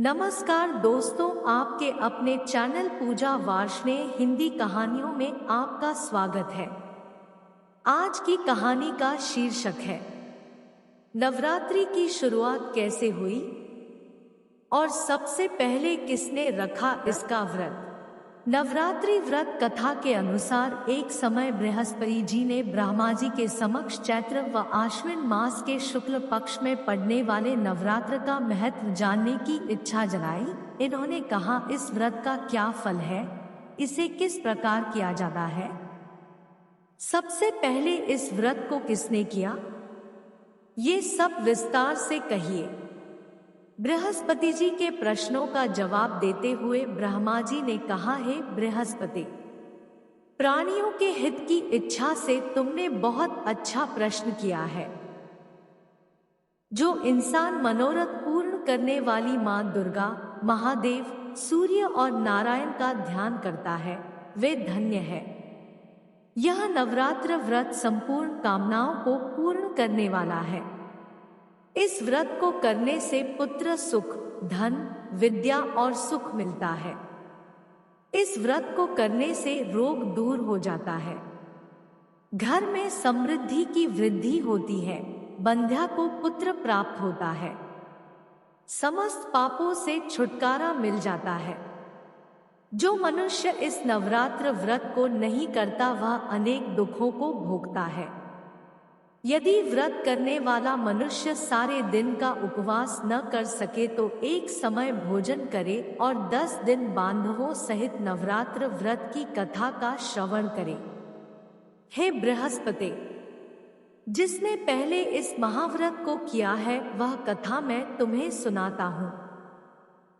नमस्कार दोस्तों, आपके अपने चैनल पूजा वार्ष्णेय हिंदी कहानियों में आपका स्वागत है। आज की कहानी का शीर्षक है नवरात्रि की शुरुआत कैसे हुई और सबसे पहले किसने रखा इसका व्रत। नवरात्रि व्रत कथा के अनुसार एक समय बृहस्पति जी ने ब्रह्मा जी के समक्ष चैत्र व आश्विन मास के शुक्ल पक्ष में पड़ने वाले नवरात्र का महत्व जानने की इच्छा जलाई। इन्होंने कहा, इस व्रत का क्या फल है, इसे किस प्रकार किया जाता है, सबसे पहले इस व्रत को किसने किया, ये सब विस्तार से कहिए। बृहस्पति जी के प्रश्नों का जवाब देते हुए ब्रह्मा जी ने कहा, हे बृहस्पति, प्राणियों के हित की इच्छा से तुमने बहुत अच्छा प्रश्न किया है। जो इंसान मनोरथ पूर्ण करने वाली मां दुर्गा, महादेव, सूर्य और नारायण का ध्यान करता है, वे धन्य है। यह नवरात्र व्रत संपूर्ण कामनाओं को पूर्ण करने वाला है। इस व्रत को करने से पुत्र सुख, धन, विद्या और सुख मिलता है। इस व्रत को करने से रोग दूर हो जाता है, घर में समृद्धि की वृद्धि होती है, बंध्या को पुत्र प्राप्त होता है, समस्त पापों से छुटकारा मिल जाता है। जो मनुष्य इस नवरात्र व्रत को नहीं करता वह अनेक दुखों को भोगता है। यदि व्रत करने वाला मनुष्य सारे दिन का उपवास न कर सके तो एक समय भोजन करे और 10 दिन बांधवों सहित नवरात्र व्रत की कथा का श्रवण करे। हे बृहस्पति, जिसने पहले इस महाव्रत को किया है वह कथा मैं तुम्हें सुनाता हूँ।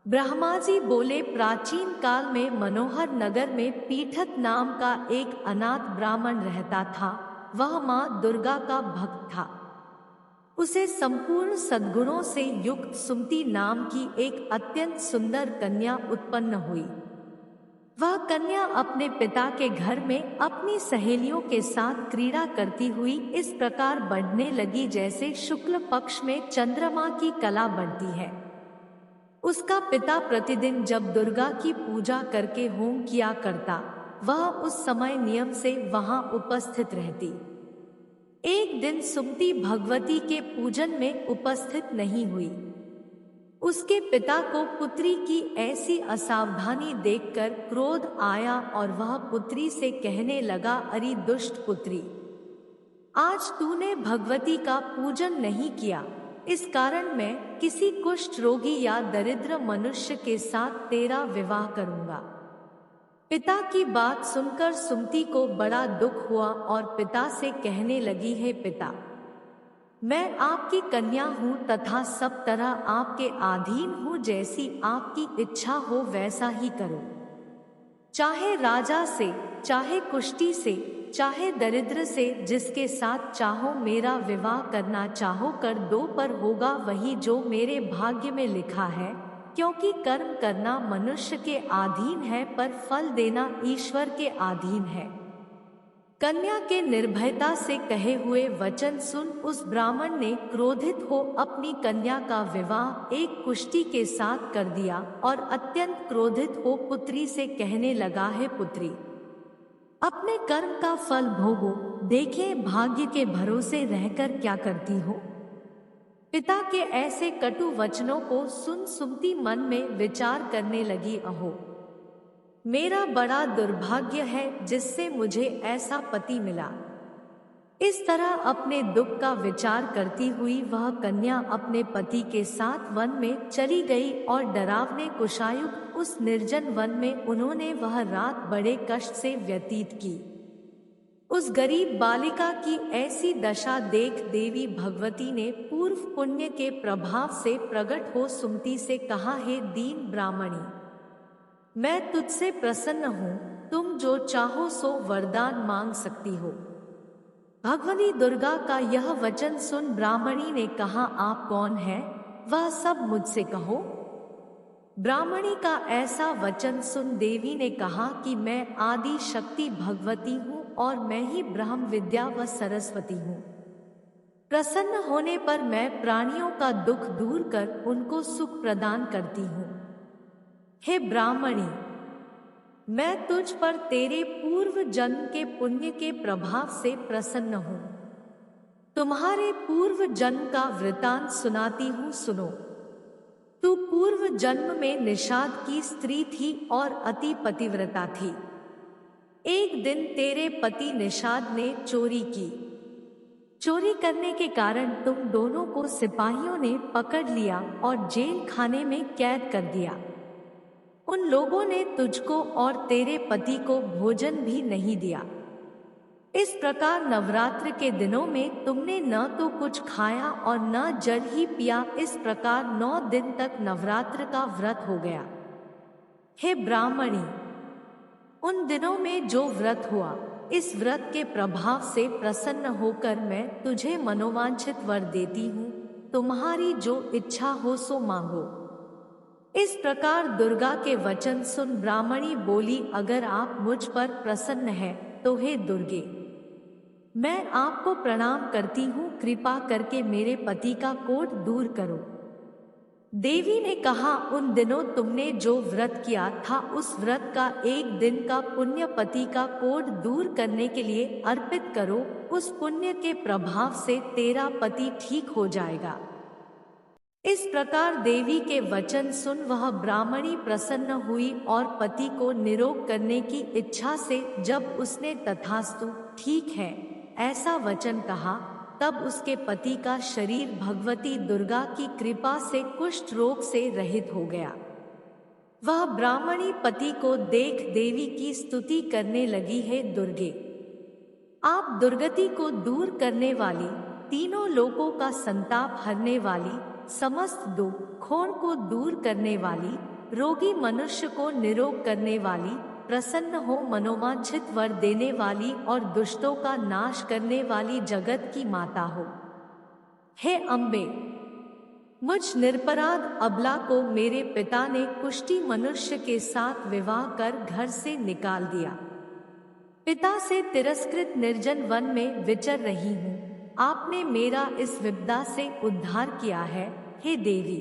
ब्रह्मा जी बोले, प्राचीन काल में मनोहर नगर में पीठक नाम का एक अनाथ ब्राह्मण रहता था। वह मां दुर्गा का भक्त था। उसे संपूर्ण सद्गुणों से युक्त सुमति नाम की एक अत्यंत सुंदर कन्या उत्पन्न हुई। वह कन्या अपने पिता के घर में अपनी सहेलियों के साथ क्रीड़ा करती हुई इस प्रकार बढ़ने लगी जैसे शुक्ल पक्ष में चंद्रमा की कला बढ़ती है। उसका पिता प्रतिदिन जब दुर्गा की पूजा करके होम किया करता, वह उस समय नियम से वहां उपस्थित रहती। एक दिन सुमति भगवती के पूजन में उपस्थित नहीं हुई। उसके पिता को पुत्री की ऐसी असावधानी देखकर क्रोध आया और वह पुत्री से कहने लगा, अरे दुष्ट पुत्री, आज तूने भगवती का पूजन नहीं किया, इस कारण मैं किसी कुष्ठ रोगी या दरिद्र मनुष्य के साथ तेरा विवाह करूंगा। पिता की बात सुनकर सुमति को बड़ा दुख हुआ और पिता से कहने लगी, हे पिता, मैं आपकी कन्या हूँ तथा सब तरह आपके अधीन हूँ, जैसी आपकी इच्छा हो वैसा ही करो। चाहे राजा से, चाहे कुष्ठी से, चाहे दरिद्र से, जिसके साथ चाहो मेरा विवाह करना चाहो कर दो, पर होगा वही जो मेरे भाग्य में लिखा है, क्योंकि कर्म करना मनुष्य के अधीन है पर फल देना ईश्वर के अधीन है। कन्या के निर्भयता से कहे हुए वचन सुन उस ब्राह्मण ने क्रोधित हो अपनी कन्या का विवाह एक कुष्ठी के साथ कर दिया और अत्यंत क्रोधित हो पुत्री से कहने लगा, है पुत्री, अपने कर्म का फल भोगो, देखें भाग्य के भरोसे रहकर क्या करती हो। पिता के ऐसे कटु वचनों को सुन सुमति मन में विचार करने लगी, अहो, मेरा बड़ा दुर्भाग्य है जिससे मुझे ऐसा पति मिला। इस तरह अपने दुख का विचार करती हुई वह कन्या अपने पति के साथ वन में चली गई और डरावने कुशायुक्त उस निर्जन वन में उन्होंने वह रात बड़े कष्ट से व्यतीत की। उस गरीब बालिका की ऐसी दशा देख देवी भगवती ने पूर्व पुण्य के प्रभाव से प्रकट हो सुमति से कहा, हे दीन ब्राह्मणी, मैं तुझसे प्रसन्न हूँ, तुम जो चाहो सो वरदान मांग सकती हो। भगवती दुर्गा का यह वचन सुन ब्राह्मणी ने कहा, आप कौन है, वह सब मुझसे कहो। ब्राह्मणी का ऐसा वचन सुन देवी ने कहा कि मैं आदि शक्ति भगवती हूँ और मैं ही ब्रह्म विद्या व सरस्वती हूँ। प्रसन्न होने पर मैं प्राणियों का दुख दूर कर उनको सुख प्रदान करती हूँ। हे ब्राह्मणी, मैं तुझ पर तेरे पूर्व जन्म के पुण्य के प्रभाव से प्रसन्न हूँ। तुम्हारे पूर्व जन्म का वृतांत सुनाती हूँ, सुनो। तू पूर्व जन्म में निषाद की स्त्री थी और अति पतिव्रता थी। एक दिन तेरे पति निषाद ने चोरी की। चोरी करने के कारण तुम दोनों को सिपाहियों ने पकड़ लिया और जेल खाने में कैद कर दिया। उन लोगों ने तुझको और तेरे पति को भोजन भी नहीं दिया। इस प्रकार नवरात्र के दिनों में तुमने न तो कुछ खाया और न जल ही पिया। इस प्रकार 9 दिन तक नवरात्र का व्रत हो गया। हे ब्राह्मणी, उन दिनों में जो व्रत हुआ, इस व्रत के प्रभाव से प्रसन्न होकर मैं तुझे मनोवांछित वर देती हूँ। तुम्हारी जो इच्छा हो सो मांगो। इस प्रकार दुर्गा के वचन सुन ब्राह्मणी बोली, अगर आप मुझ पर प्रसन्न हैं तो हे दुर्गे, मैं आपको प्रणाम करती हूँ। कृपा करके मेरे पति का कोढ़ दूर करो। देवी ने कहा, उन दिनों तुमने जो व्रत किया था, उस व्रत का एक दिन का पुण्य पति का कोढ़ दूर करने के लिए अर्पित करो। उस पुण्य के प्रभाव से तेरा पति ठीक हो जाएगा। इस प्रकार देवी के वचन सुन वह ब्राह्मणी प्रसन्न हुई और पति को निरोग करने की इच्छा से जब उसने तथास्तु, ठीक है, ऐसा वचन कहा, तब उसके पति का शरीर भगवती दुर्गा की कृपा से कुष्ठ रोग से रहित हो गया। वह ब्राह्मणी पति को देख देवी की स्तुति करने लगी, हे दुर्गे, आप दुर्गति को दूर करने वाली, तीनों लोकों का संताप हरने वाली, समस्त दुखों को दूर करने वाली, रोगी मनुष्य को निरोग करने वाली, प्रसन्न हो मनोवांछित वर देने वाली और दुष्टों का नाश करने वाली जगत की माता हो। हे अम्बे, मुझ निरपराध अबला को मेरे पिता ने कुष्ठी मनुष्य के साथ विवाह कर घर से निकाल दिया। पिता से तिरस्कृत निर्जन वन में विचर रही हूँ। आपने मेरा इस विपदा से उद्धार किया है। हे देवी,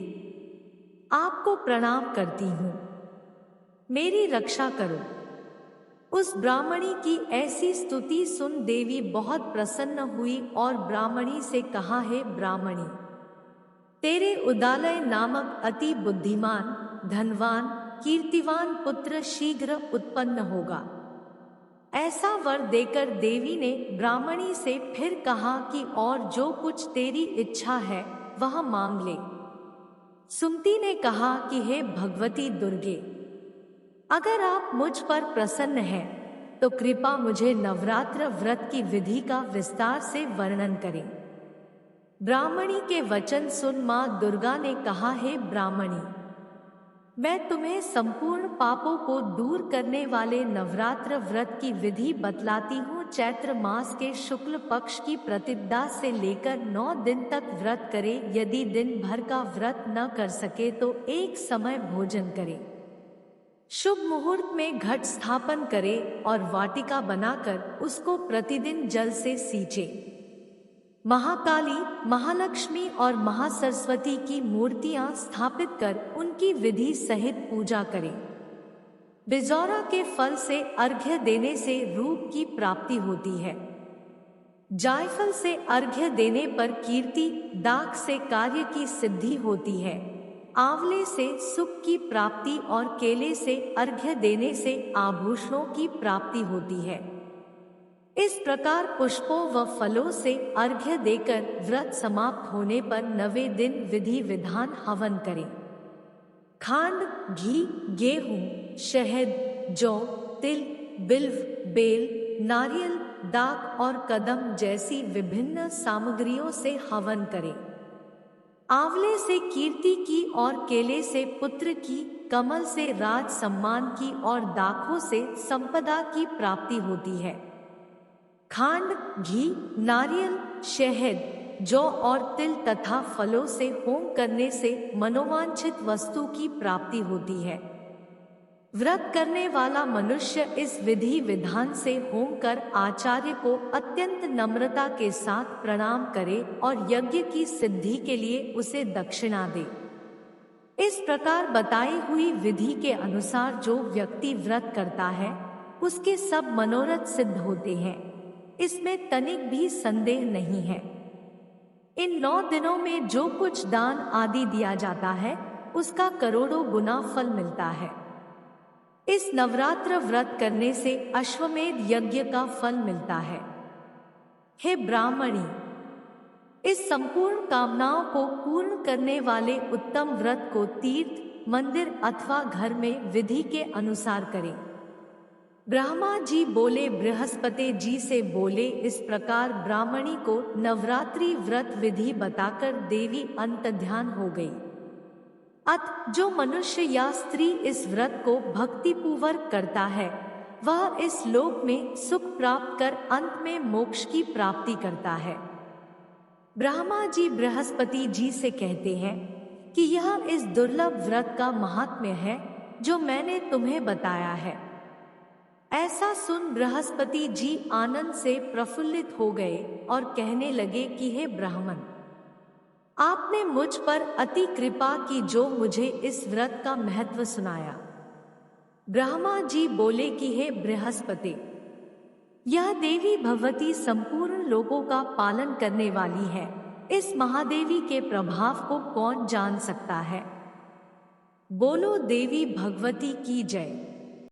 आपको प्रणाम करती हूँ, मेरी रक्षा करो। उस ब्राह्मणी की ऐसी स्तुति सुन देवी बहुत प्रसन्न हुई और ब्राह्मणी से कहा, हे ब्राह्मणी, तेरे उदालय नामक अति बुद्धिमान, धनवान, कीर्तिवान पुत्र शीघ्र उत्पन्न होगा। ऐसा वर देकर देवी ने ब्राह्मणी से फिर कहा कि और जो कुछ तेरी इच्छा है वह मांग ले। सुमति ने कहा कि हे भगवती दुर्गे, अगर आप मुझ पर प्रसन्न हैं तो कृपा मुझे नवरात्र व्रत की विधि का विस्तार से वर्णन करें। ब्राह्मणी के वचन सुन मां दुर्गा ने कहा, हे ब्राह्मणी, मैं तुम्हें संपूर्ण पापों को दूर करने वाले नवरात्र व्रत की विधि बतलाती हूँ। चैत्र मास के शुक्ल पक्ष की प्रतिपदा से लेकर 9 दिन तक व्रत करे। यदि दिन भर का व्रत न कर सके तो एक समय भोजन करे। शुभ मुहूर्त में घट स्थापन करे और वाटिका बनाकर उसको प्रतिदिन जल से सींचे। महाकाली, महालक्ष्मी और महासरस्वती की मूर्तियां स्थापित कर उनकी विधि सहित पूजा करें। बिजौरा के फल से अर्घ्य देने से रूप की प्राप्ति होती है। जायफल से अर्घ्य देने पर कीर्ति, दाख से कार्य की सिद्धि होती है। आंवले से सुख की प्राप्ति और केले से अर्घ्य देने से आभूषणों की प्राप्ति होती है। इस प्रकार पुष्पों व फलों से अर्घ्य देकर व्रत समाप्त होने पर 9वें दिन विधि विधान हवन करें। खांड, घी, गेहूं, शहद, जौ, तिल, बिल्व, बेल, नारियल, दाख और कदम जैसी विभिन्न सामग्रियों से हवन करें। आंवले से कीर्ति की और केले से पुत्र की, कमल से राज सम्मान की और दाखों से संपदा की प्राप्ति होती है। खांड, घी, नारियल, शहद, जौ और तिल तथा फलों से होम करने से मनोवांछित वस्तु की प्राप्ति होती है। व्रत करने वाला मनुष्य इस विधि विधान से होम कर आचार्य को अत्यंत नम्रता के साथ प्रणाम करे और यज्ञ की सिद्धि के लिए उसे दक्षिणा दे। इस प्रकार बताई हुई विधि के अनुसार जो व्यक्ति व्रत करता है उसके सब मनोरथ सिद्ध होते हैं, इसमें तनिक भी संदेह नहीं है। इन 9 दिनों में जो कुछ दान आदि दिया जाता है उसका करोड़ों गुना फल मिलता है। इस नवरात्र व्रत करने से अश्वमेध यज्ञ का फल मिलता है। हे ब्राह्मणी, इस संपूर्ण कामनाओं को पूर्ण करने वाले उत्तम व्रत को तीर्थ, मंदिर अथवा घर में विधि के अनुसार करें। ब्रह्मा जी बोले, बृहस्पति जी से बोले। इस प्रकार ब्राह्मणी को नवरात्रि व्रत विधि बताकर देवी अंतर्ध्यान हो गई। अत जो मनुष्य या स्त्री इस व्रत को भक्तिपूर्वक करता है वह इस लोक में सुख प्राप्त कर अंत में मोक्ष की प्राप्ति करता है। ब्रह्मा जी बृहस्पति जी से कहते हैं कि यह इस दुर्लभ व्रत का महात्म्य है जो मैंने तुम्हें बताया है। ऐसा सुन बृहस्पति जी आनंद से प्रफुल्लित हो गए और कहने लगे कि हे ब्राह्मण, आपने मुझ पर अति कृपा की जो मुझे इस व्रत का महत्व सुनाया। ब्रह्मा जी बोले कि हे बृहस्पति, यह देवी भगवती संपूर्ण लोगों का पालन करने वाली है। इस महादेवी के प्रभाव को कौन जान सकता है। बोलो देवी भगवती की जय।